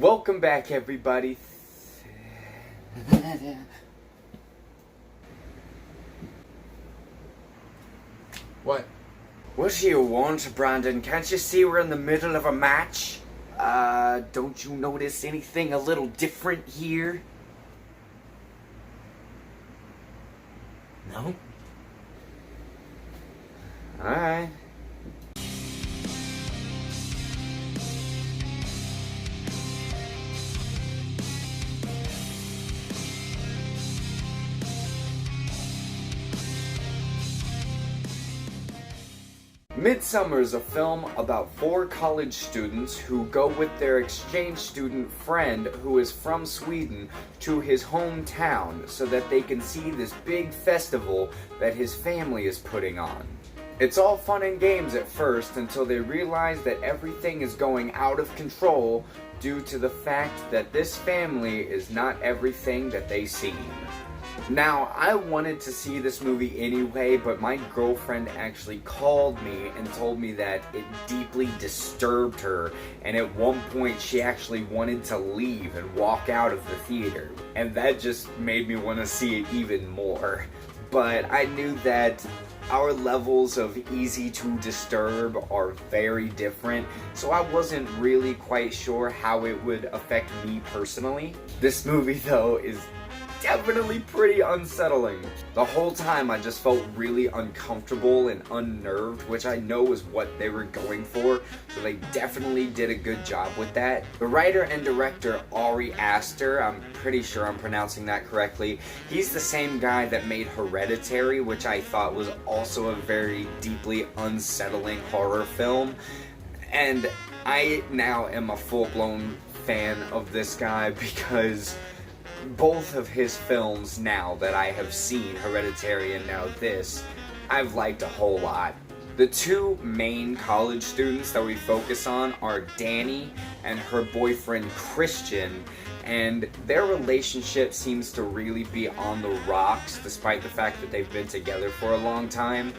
Welcome back, everybody. What? What do you want, Brandon? Can't you see we're in the middle of a match? Don't you notice anything a little different here? No? Alright. Midsommar is a film about 4 college students who go with their exchange student friend who is from Sweden to his hometown so that they can see this big festival that his family is putting on. It's all fun and games at first until they realize that everything is going out of control due to the fact that this family is not everything that they seem. Now, I wanted to see this movie anyway, but my girlfriend actually called me and told me that it deeply disturbed her, and at one point she actually wanted to leave and walk out of the theater. And that just made me want to see it even more. But I knew that our levels of easy to disturb are very different, so I wasn't really quite sure how it would affect me personally. This movie, though, is definitely pretty unsettling. The whole time I just felt really uncomfortable and unnerved, which I know is what they were going for, so they definitely did a good job with that. The writer and director, Aster, I'm pretty sure I'm pronouncing that correctly, he's the same guy that made Hereditary, which I thought was also a very deeply unsettling horror film. And I now am a full-blown fan of this guy because both of his films now that I have seen, Hereditary and now this, I've liked a whole lot. The 2 main college students that we focus on are Danny and her boyfriend Christian, and their relationship seems to really be on the rocks despite the fact that they've been together for a long time,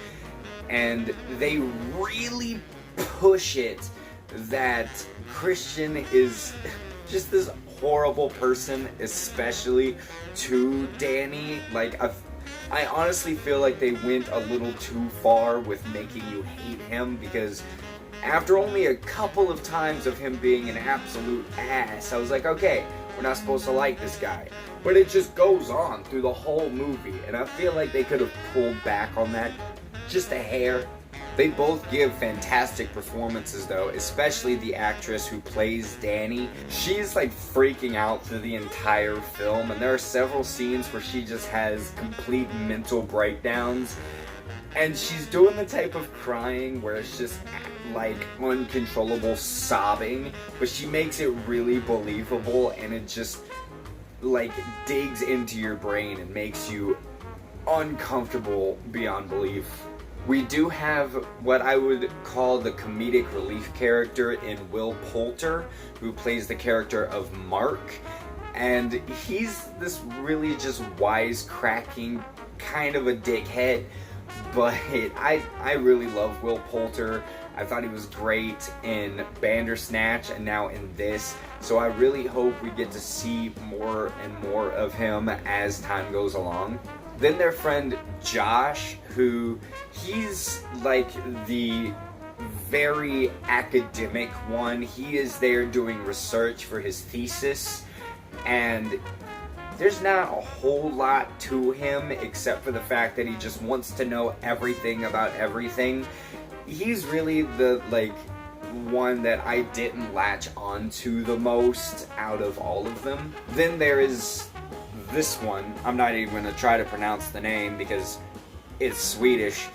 and they really push it that Christian is just this horrible person, especially to Danny. Like, I honestly feel like they went a little too far with making you hate him, because after only a couple of times of him being an absolute ass, I was like, okay, we're not supposed to like this guy. But it just goes on through the whole movie, and I feel like they could have pulled back on that just a hair. They both give fantastic performances though, especially the actress who plays Danny. She's like freaking out through the entire film, and there are several scenes where she just has complete mental breakdowns. And she's doing the type of crying where it's just like uncontrollable sobbing, but she makes it really believable, and it just like digs into your brain and makes you uncomfortable beyond belief. We do have what I would call the comedic relief character in Will Poulter, who plays the character of Mark, and he's this really just wisecracking kind of a dickhead, but I really love Will Poulter. I thought he was great in Bandersnatch and now in this, so I really hope we get to see more and more of him as time goes along. Then their friend Josh, who he's like the very academic one. He is there doing research for his thesis, and there's not a whole lot to him except for the fact that he just wants to know everything about everything. He's really the one that I didn't latch onto the most out of all of them. Then there is this one. I'm not even going to try to pronounce the name because it's Swedish,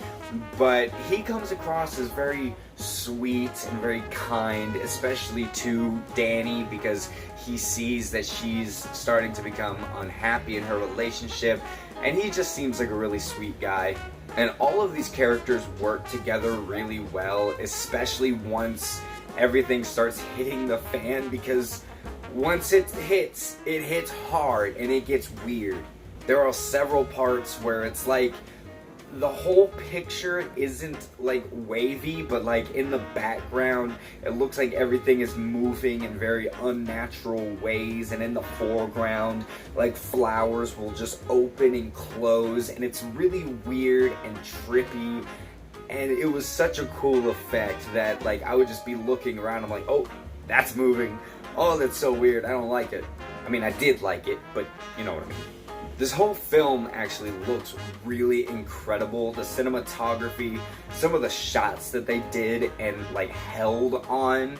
but he comes across as very sweet and very kind, especially to Danny, because he sees that she's starting to become unhappy in her relationship, and he just seems like a really sweet guy. And all of these characters work together really well, especially once everything starts hitting the fan, because once it hits hard and it gets weird. There are several parts where it's like the whole picture isn't like wavy, but like in the background it looks like everything is moving in very unnatural ways, and in the foreground like flowers will just open and close, and it's really weird and trippy, and it was such a cool effect that like I would just be looking around, I'm like, oh, that's moving, oh, that's so weird, I don't like it. I mean, I did like it, but you know what I mean. This whole film actually looks really incredible. The cinematography, some of the shots that they did and like held on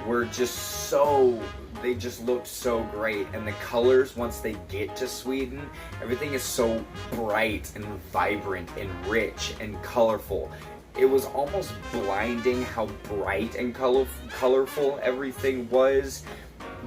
were just so, they just looked so great. And the colors, once they get to Sweden, everything is so bright and vibrant and rich and colorful. It was almost blinding how bright and colorful everything was,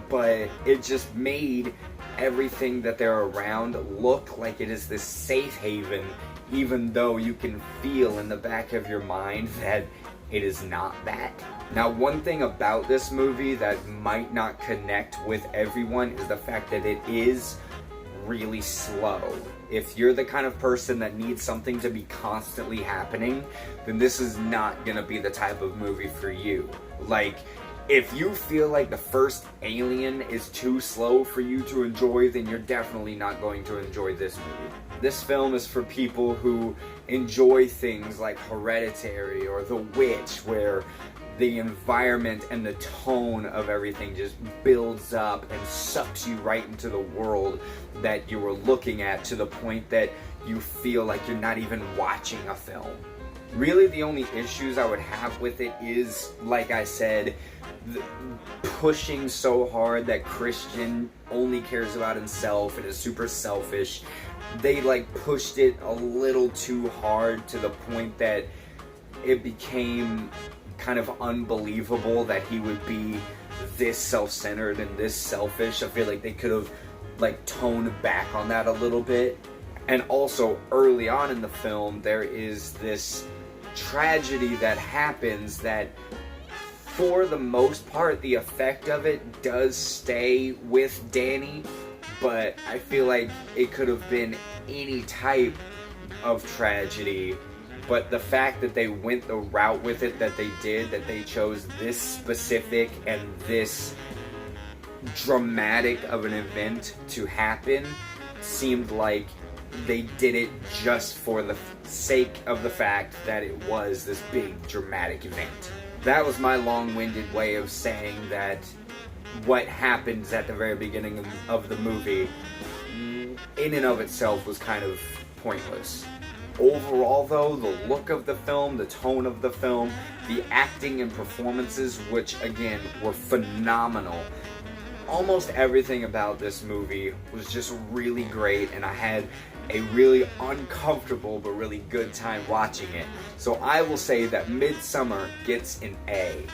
but it just made everything that they're around look like it is this safe haven, even though you can feel in the back of your mind that it is not that. Now, one thing about this movie that might not connect with everyone is the fact that it is really slow. If you're the kind of person that needs something to be constantly happening, then this is not gonna be the type of movie for you. Like, if you feel like the first Alien is too slow for you to enjoy, then you're definitely not going to enjoy this movie. This film is for people who enjoy things like Hereditary or The Witch, where the environment and the tone of everything just builds up and sucks you right into the world that you were looking at, to the point that you feel like you're not even watching a film. Really, the only issues I would have with it is, like I said, pushing so hard that Christian only cares about himself and is super selfish. They like pushed it a little too hard, to the point that it became kind of unbelievable that he would be this self-centered and this selfish. I feel like they could have like toned back on that a little bit. And also, early on in the film, there is this tragedy that happens that, for the most part, the effect of it does stay with Danny, but I feel like it could have been any type of tragedy. But the fact that they went the route with it that they did, that they chose this specific and this dramatic of an event to happen, seemed like they did it just for the sake of the fact that it was this big dramatic event. That was my long-winded way of saying that what happens at the very beginning of the movie, in and of itself, was kind of pointless. Overall, though, the look of the film, the tone of the film, the acting and performances, which again were phenomenal. Almost everything about this movie was just really great, and I had a really uncomfortable but really good time watching it. So I will say that Midsommar gets an A.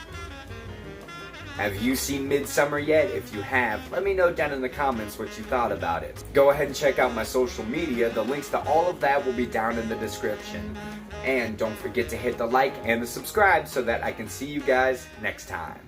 Have you seen Midsommar yet? If you have, let me know down in the comments what you thought about it. Go ahead and check out my social media. The links to all of that will be down in the description. And don't forget to hit the like and the subscribe so that I can see you guys next time.